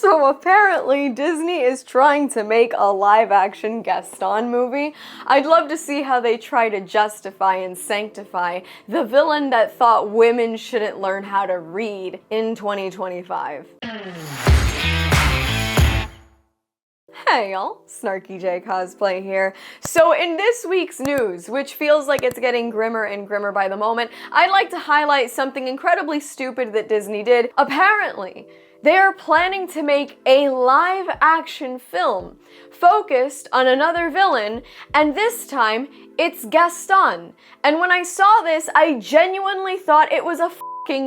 So apparently Disney is trying to make a live-action Gaston movie. I'd love to see how they try to justify and sanctify the villain that thought women shouldn't learn how to read in 2025. Hey y'all, SnarkyJay cosplay here. So in this week's news, which feels like it's getting grimmer and grimmer by the moment, I'd like to highlight something incredibly stupid that Disney did. Apparently, they are planning to make a live-action film focused on another villain, and this time, it's Gaston. And when I saw this, I genuinely thought it was a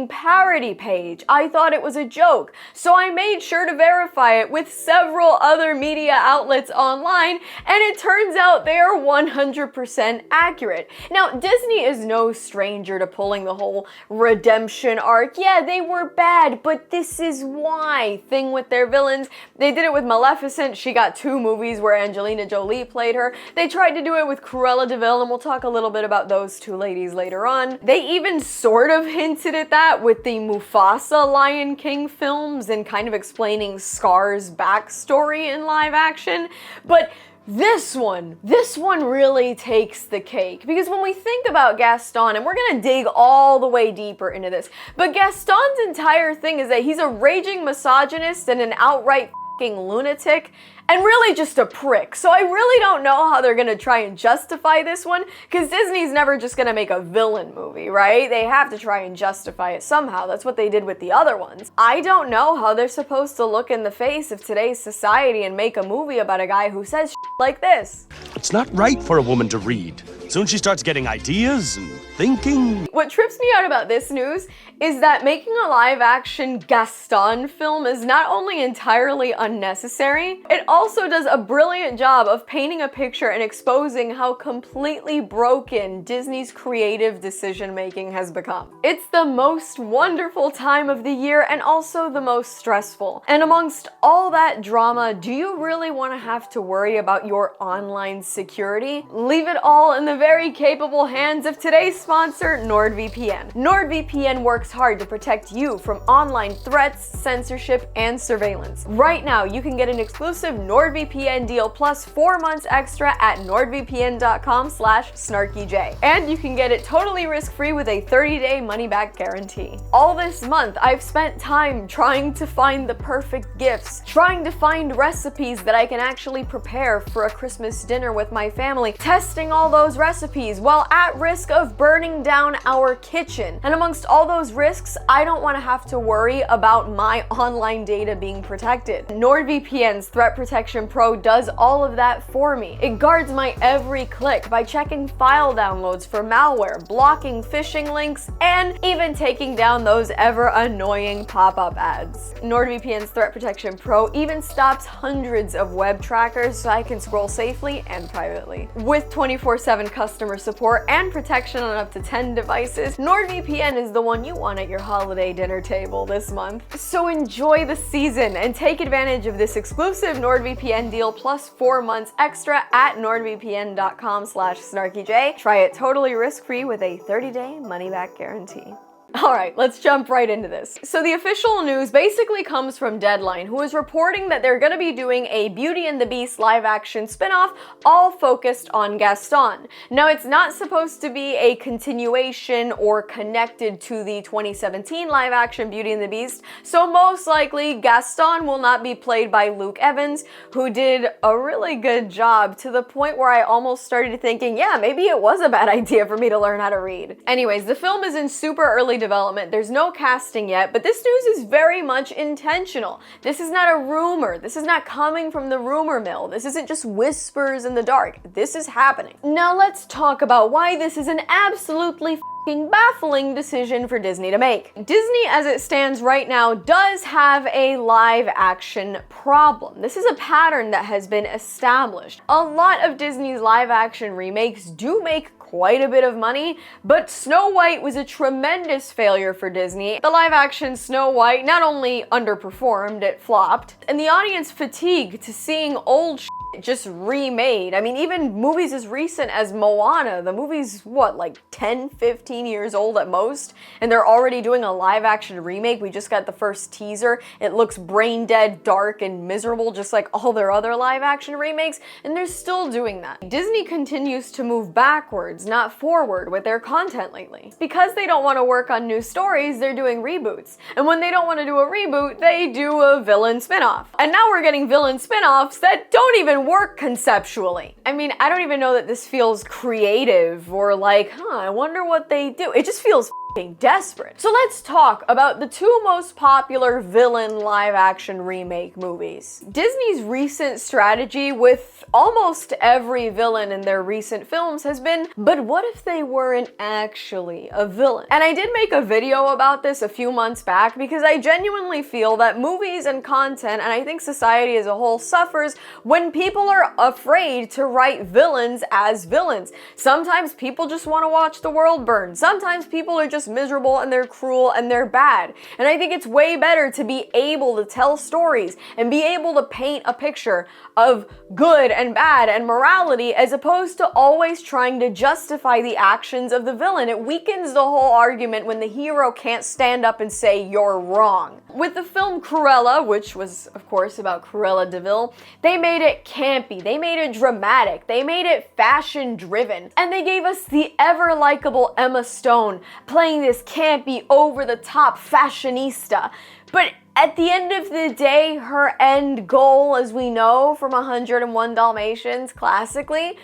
parody page. I thought it was a joke, so I made sure to verify it with several other media outlets online, and it turns out they are 100% accurate. Now, Disney is no stranger to pulling the whole redemption arc. Yeah, they were bad, but this is why thing with their villains. They did it with Maleficent. She got 2 movies where Angelina Jolie played her. They tried to do it with Cruella de Vil, and we'll talk a little bit about those 2 ladies later on. They even sort of hinted at that with the Mufasa Lion King films and kind of explaining Scar's backstory in live action. But this one really takes the cake, because when we think about Gaston, and we're gonna dig all the way deeper into this, but Gaston's entire thing is that he's a raging misogynist and an outright lunatic, and really just a prick. So I really don't know how they're gonna try and justify this one, because Disney's never just gonna make a villain movie, right? They have to try and justify it somehow. That's what they did with the other ones. I don't know how they're supposed to look in the face of today's society and make a movie about a guy who says shit like this. It's not right for a woman to read. Soon she starts getting ideas and thinking. What trips me out about this news is that making a live-action Gaston film is not only entirely unnecessary, it also does a brilliant job of painting a picture and exposing how completely broken Disney's creative decision-making has become. It's the most wonderful time of the year and also the most stressful. And amongst all that drama, do you really want to have to worry about your online security? Leave it all in the very capable hands of today's sponsor, NordVPN. NordVPN works hard to protect you from online threats, censorship, and surveillance. Right now, you can get an exclusive NordVPN deal plus 4 months extra at nordvpn.com/snarkyj. And you can get it totally risk-free with a 30-day money-back guarantee. All this month, I've spent time trying to find the perfect gifts, trying to find recipes that I can actually prepare for a Christmas dinner with my family, testing all those recipes while at risk of burning down our kitchen. And amongst all those risks, I don't want to have to worry about my online data being protected. NordVPN's Threat Protection Pro does all of that for me. It guards my every click by checking file downloads for malware, blocking phishing links, and even taking down those ever annoying pop-up ads. NordVPN's Threat Protection Pro even stops hundreds of web trackers so I can scroll safely and privately. With 24/7 customer support and protection on up to 10 devices, NordVPN is the one you want at your holiday dinner table this month. So enjoy the season and take advantage of this exclusive NordVPN deal plus 4 months extra at nordvpn.com/snarkyj. Try it totally risk-free with a 30-day money-back guarantee. Alright, let's jump right into this. So the official news basically comes from Deadline, who is reporting that they're gonna be doing a Beauty and the Beast live-action spin-off, all focused on Gaston. Now, it's not supposed to be a continuation or connected to the 2017 live-action Beauty and the Beast, so most likely Gaston will not be played by Luke Evans, who did a really good job to the point where I almost started thinking, yeah, maybe it was a bad idea for me to learn how to read. Anyways, the film is in super early development. There's no casting yet, but this news is very much intentional. This is not a rumor. This is not coming from the rumor mill. This isn't just whispers in the dark. This is happening. Now let's talk about why this is an absolutely baffling decision for Disney to make. Disney, as it stands right now, does have a live action problem. This is a pattern that has been established. A lot of Disney's live action remakes do make quite a bit of money, but Snow White was a tremendous failure for Disney. The live action Snow White not only underperformed, it flopped, and the audience fatigued to seeing old just remade. I mean, even movies as recent as Moana, the movie's what, like 10, 15 years old at most, and they're already doing a live action remake. We just got the first teaser. It looks brain dead, dark, and miserable, just like all their other live action remakes, and they're still doing that. Disney continues to move backwards, not forward, with their content lately. Because they don't want to work on new stories, they're doing reboots. And when they don't want to do a reboot, they do a villain spinoff. And now we're getting villain spinoffs that don't even work conceptually. I mean, I don't even know that this feels creative or like, I wonder what they do. It just feels desperate. So let's talk about the two most popular villain live action remake movies. Disney's recent strategy with almost every villain in their recent films has been, but what if they weren't actually a villain? And I did make a video about this a few months back because I genuinely feel that movies and content, and I think society as a whole, suffers when people are afraid to write villains as villains. Sometimes people just want to watch the world burn. Sometimes people are just miserable and they're cruel and they're bad. And I think it's way better to be able to tell stories and be able to paint a picture of good and bad and morality as opposed to always trying to justify the actions of the villain. It weakens the whole argument when the hero can't stand up and say you're wrong. With the film Cruella, which was of course about Cruella de Vil, they made it campy, they made it dramatic, they made it fashion driven, and they gave us the ever likable Emma Stone playing this campy, over-the-top fashionista. But at the end of the day, her end goal, as we know from 101 Dalmatians classically,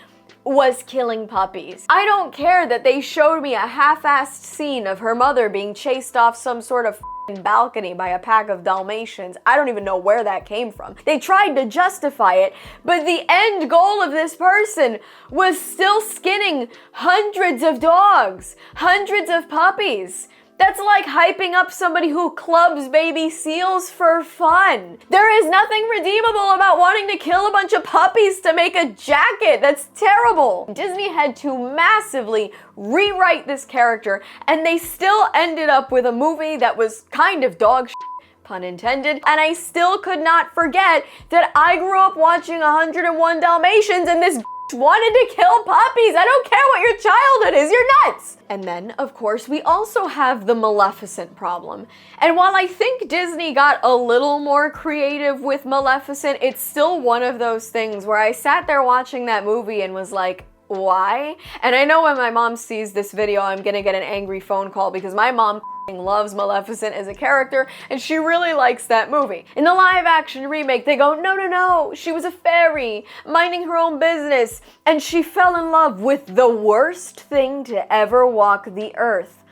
was killing puppies. I don't care that they showed me a half-assed scene of her mother being chased off some sort of balcony by a pack of Dalmatians. I don't even know where that came from. They tried to justify it, but the end goal of this person was still skinning hundreds of dogs, hundreds of puppies. That's like hyping up somebody who clubs baby seals for fun. There is nothing redeemable about wanting to kill a bunch of puppies to make a jacket. That's terrible. Disney had to massively rewrite this character, and they still ended up with a movie that was kind of dog shit, pun intended. And I still could not forget that I grew up watching 101 Dalmatians and this wanted to kill puppies. I don't care what your childhood is, you're nuts. And then, of course, we also have the Maleficent problem. And while I think Disney got a little more creative with Maleficent, it's still one of those things where I sat there watching that movie and was like, why? And I know when my mom sees this video, I'm gonna get an angry phone call because my mom loves Maleficent as a character and she really likes that movie. In the live action remake, they go, no, she was a fairy minding her own business and she fell in love with the worst thing to ever walk the earth.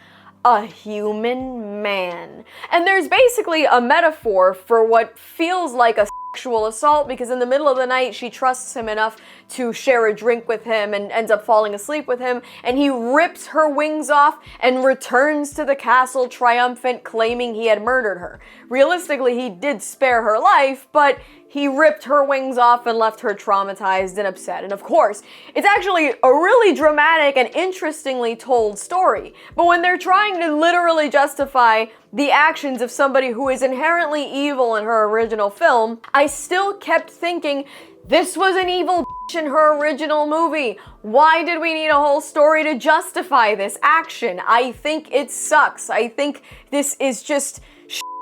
A human man. And there's basically a metaphor for what feels like a sexual assault because in the middle of the night she trusts him enough to share a drink with him and ends up falling asleep with him, and he rips her wings off and returns to the castle triumphant, claiming he had murdered her. Realistically, he did spare her life, but he ripped her wings off and left her traumatized and upset. And of course, it's actually a really dramatic and interestingly told story. But when they're trying to literally justify the actions of somebody who is inherently evil in her original film, I still kept thinking, this was an evil bitch in her original movie. Why did we need a whole story to justify this action? I think it sucks. I think this is just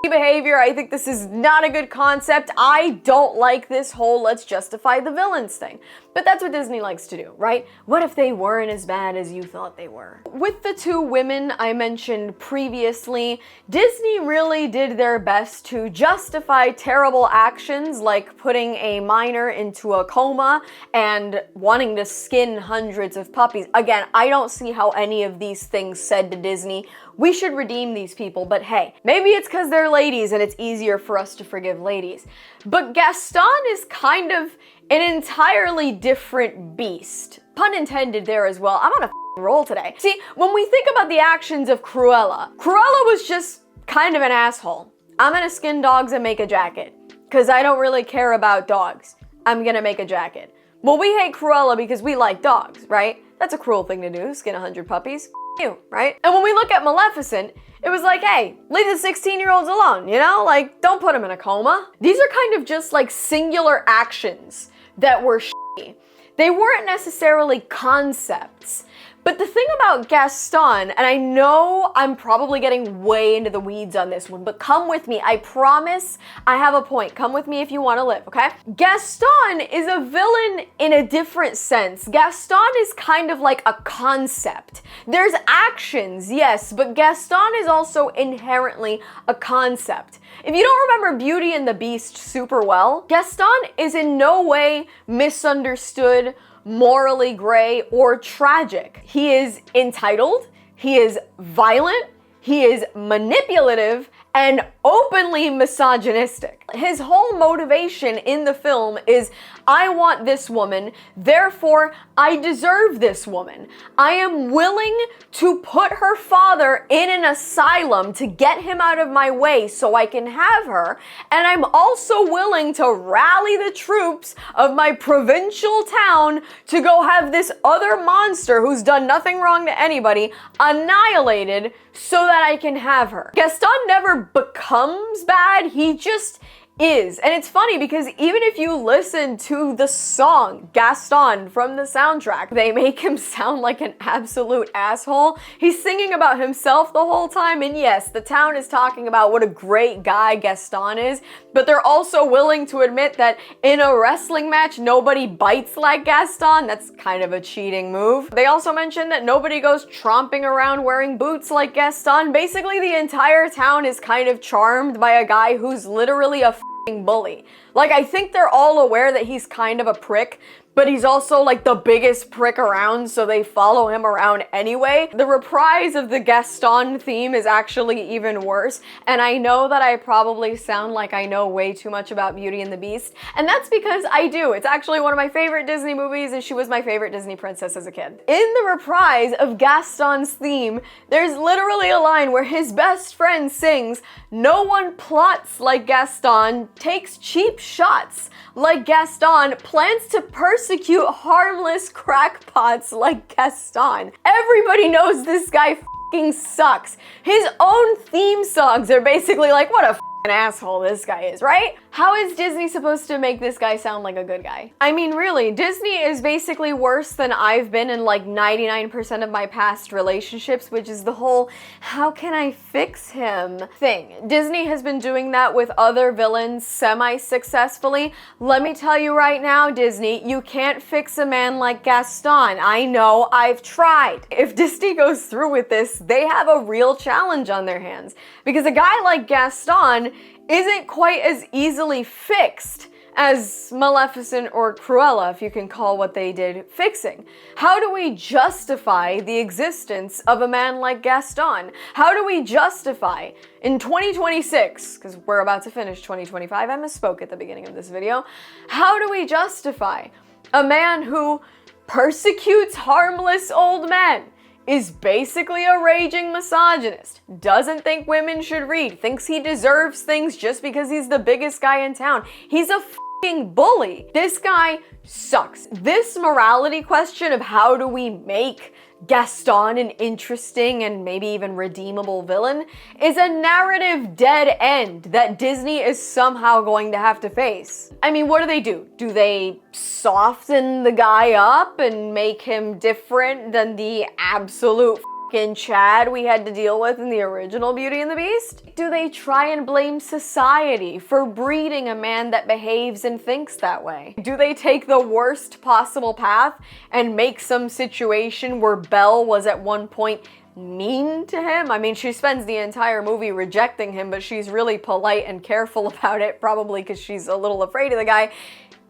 behavior. I think this is not a good concept. I don't like this whole let's justify the villains thing. But that's what Disney likes to do, right? What if they weren't as bad as you thought they were? With the two women I mentioned previously, Disney really did their best to justify terrible actions like putting a minor into a coma and wanting to skin hundreds of puppies. Again, I don't see how any of these things said to Disney, we should redeem these people, but hey, maybe it's because they're ladies and it's easier for us to forgive ladies. But Gaston is kind of an entirely different beast. Pun intended there as well. I'm on a roll today. See, when we think about the actions of Cruella was just kind of an asshole. I'm gonna skin dogs and make a jacket, because I don't really care about dogs. I'm gonna make a jacket. Well, we hate Cruella because we like dogs, right? That's a cruel thing to do, skin 100 puppies. You, right? And when we look at Maleficent, it was like, hey, leave the 16-year-olds alone, you know? Like, don't put them in a coma. These are kind of just like singular actions that were shitty. They weren't necessarily concepts. But the thing about Gaston, and I know I'm probably getting way into the weeds on this one, but come with me. I promise I have a point. Come with me if you want to live, okay? Gaston is a villain in a different sense. Gaston is kind of like a concept. There's actions, yes, but Gaston is also inherently a concept. If you don't remember Beauty and the Beast super well, Gaston is in no way misunderstood, morally gray, or tragic. He is entitled, he is violent, he is manipulative, and openly misogynistic. His whole motivation in the film is, I want this woman, therefore I deserve this woman. I am willing to put her father in an asylum to get him out of my way so I can have her, and I'm also willing to rally the troops of my provincial town to go have this other monster who's done nothing wrong to anybody annihilated so that I can have her. Gaston never becomes bad, he just is. And it's funny because even if you listen to the song Gaston from the soundtrack, they make him sound like an absolute asshole. He's singing about himself the whole time, and yes, the town is talking about what a great guy Gaston is, but they're also willing to admit that in a wrestling match, nobody bites like Gaston. That's kind of a cheating move. They also mention that nobody goes tromping around wearing boots like Gaston. Basically, the entire town is kind of charmed by a guy who's literally a bully. Like, I think they're all aware that he's kind of a prick, but he's also like the biggest prick around, so they follow him around anyway. The reprise of the Gaston theme is actually even worse, and I know that I probably sound like I know way too much about Beauty and the Beast, and that's because I do. It's actually one of my favorite Disney movies, and she was my favorite Disney princess as a kid. In the reprise of Gaston's theme, there's literally a line where his best friend sings, "No one plots like Gaston, takes cheap shots like Gaston, plans to persecute harmless crackpots like Gaston." Everybody knows this guy f***ing sucks. His own theme songs are basically like, what a f***ing asshole this guy is, right? How is Disney supposed to make this guy sound like a good guy? I mean, really, Disney is basically worse than I've been in like 99% of my past relationships, which is the whole, how can I fix him thing. Disney has been doing that with other villains semi-successfully. Let me tell you right now, Disney, you can't fix a man like Gaston. I know, I've tried. If Disney goes through with this, they have a real challenge on their hands, because a guy like Gaston isn't quite as easily fixed as Maleficent or Cruella, if you can call what they did fixing. How do we justify the existence of a man like Gaston? How do we justify, in 2026, because we're about to finish 2025, I misspoke at the beginning of this video, how do we justify a man who persecutes harmless old men, is basically a raging misogynist, doesn't think women should read, thinks he deserves things just because he's the biggest guy in town. He's a f***ing bully. This guy sucks. This morality question of how do we make Gaston an interesting and maybe even redeemable villain is a narrative dead end that Disney is somehow going to have to face. I mean, what do? Do they soften the guy up and make him different than the absolute f***ing Chad we had to deal with in the original Beauty and the Beast? Do they try and blame society for breeding a man that behaves and thinks that way? Do they take the worst possible path and make some situation where Belle was at one point mean to him? I mean, she spends the entire movie rejecting him, but she's really polite and careful about it, probably because she's a little afraid of the guy.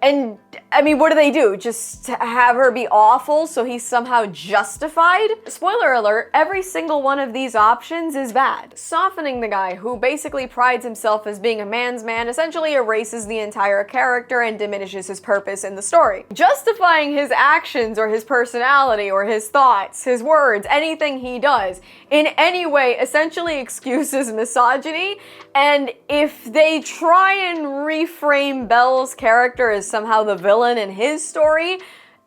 And, I mean, what do? Just have her be awful so he's somehow justified? Spoiler alert, every single one of these options is bad. Softening the guy who basically prides himself as being a man's man essentially erases the entire character and diminishes his purpose in the story. Justifying his actions or his personality or his thoughts, his words, anything he does in any way essentially excuses misogyny, and if they try and reframe Belle's character as somehow the villain in his story,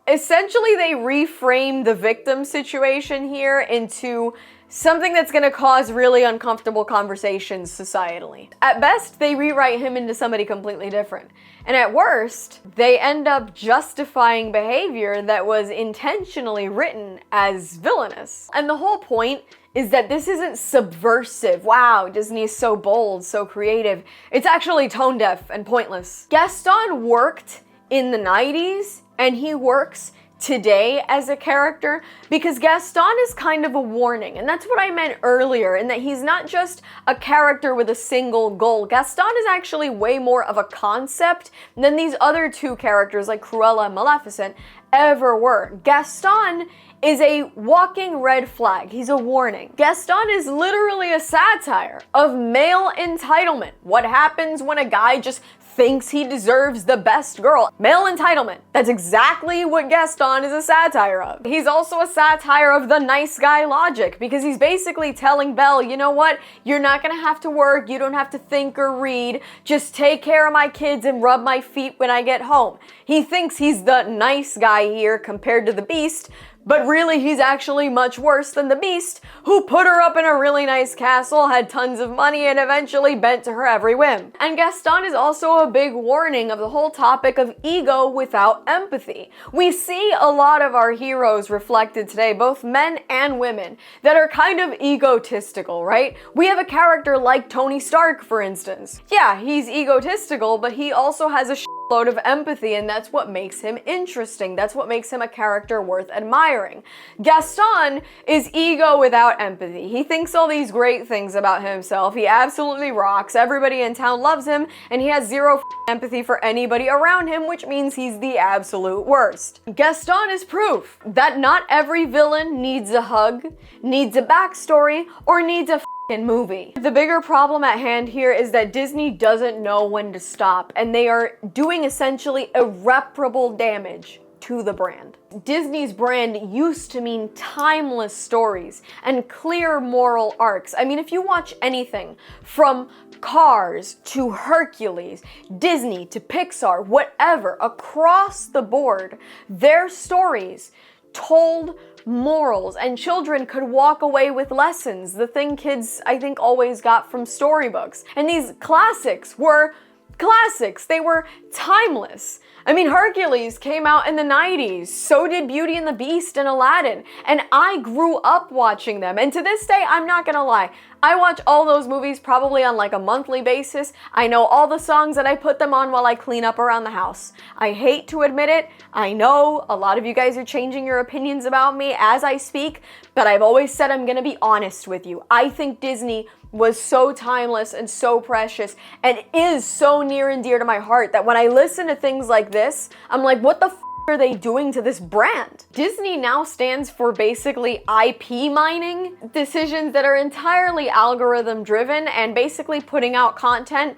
essentially they reframe the victim situation here into something that's gonna cause really uncomfortable conversations societally. At best, they rewrite him into somebody completely different. And at worst, they end up justifying behavior that was intentionally written as villainous. And the whole point is that this isn't subversive. Wow, Disney is so bold, so creative. It's actually tone deaf and pointless. Gaston worked in the 90s, and he works today as a character because Gaston is kind of a warning, and that's what I meant earlier, in that he's not just a character with a single goal. Gaston is actually way more of a concept than these other two characters like Cruella and Maleficent ever were. Gaston is a walking red flag. He's a warning. Gaston is literally a satire of male entitlement. What happens when a guy just thinks he deserves the best girl? Male entitlement. That's exactly what Gaston is a satire of. He's also a satire of the nice guy logic, because he's basically telling Belle, you know what? You're not gonna have to work, you don't have to think or read, just take care of my kids and rub my feet when I get home. He thinks he's the nice guy here compared to the Beast, but really he's actually much worse than the Beast, who put her up in a really nice castle, had tons of money, and eventually bent to her every whim. And Gaston is also a big warning of the whole topic of ego without empathy. We see a lot of our heroes reflected today, both men and women, that are kind of egotistical, right? We have a character like Tony Stark, for instance. Yeah, he's egotistical, but he also has a load of empathy, and that's what makes him interesting. That's what makes him a character worth admiring. Gaston is ego without empathy. He thinks all these great things about himself. He absolutely rocks. Everybody in town loves him, and he has zero empathy for anybody around him, which means he's the absolute worst. Gaston is proof that not every villain needs a hug, needs a backstory, or needs a movie. The bigger problem at hand here is that Disney doesn't know when to stop, and they are doing essentially irreparable damage to the brand. Disney's brand used to mean timeless stories and clear moral arcs. I mean, if you watch anything from Cars to Hercules, Disney to Pixar, whatever, across the board, their stories told morals, and children could walk away with lessons, the thing kids, I think, always got from storybooks. And these classics were classics. They were timeless. I mean, Hercules came out in the 90s, so did Beauty and the Beast and Aladdin, and I grew up watching them. And to this day, I'm not gonna lie, I watch all those movies probably on like a monthly basis. I know all the songs and I put them on while I clean up around the house. I hate to admit it. I know a lot of you guys are changing your opinions about me as I speak, but I've always said I'm gonna be honest with you. I think Disney was so timeless and so precious and is so near and dear to my heart that when I listen to things like this, I'm like, what the are they doing to this brand? Disney now stands for basically IP mining, decisions that are entirely algorithm driven and basically putting out content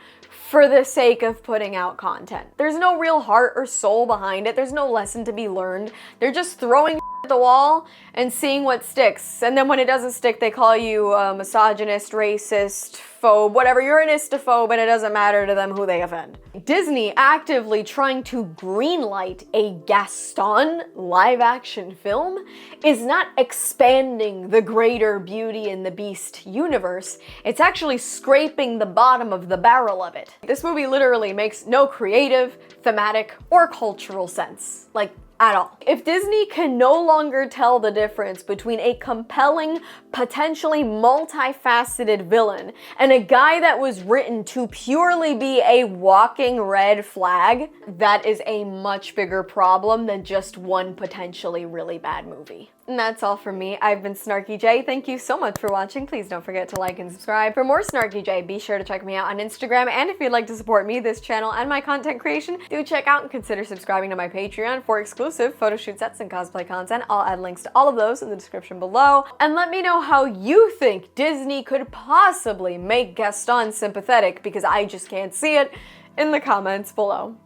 for the sake of putting out content. There's no real heart or soul behind it. There's no lesson to be learned. They're just throwing at the wall and seeing what sticks. And then when it doesn't stick, they call you a misogynist, racist, phobe, whatever. You're an istaphobe, and it doesn't matter to them who they offend. Disney actively trying to greenlight a Gaston live-action film is not expanding the greater Beauty and the Beast universe. It's actually scraping the bottom of the barrel of it. This movie literally makes no creative, thematic, or cultural sense. Like, at all. If Disney can no longer tell the difference between a compelling, potentially multifaceted villain and a guy that was written to purely be a walking red flag, that is a much bigger problem than just one potentially really bad movie. And that's all from me. I've been SnarkyJay. Thank you so much for watching. Please don't forget to like and subscribe. For more SnarkyJay, be sure to check me out on Instagram. And if you'd like to support me, this channel, and my content creation, do check out and consider subscribing to my Patreon for exclusive photo shoot sets and cosplay content. I'll add links to all of those in the description below. And let me know how you think Disney could possibly make Gaston sympathetic, because I just can't see it, in the comments below.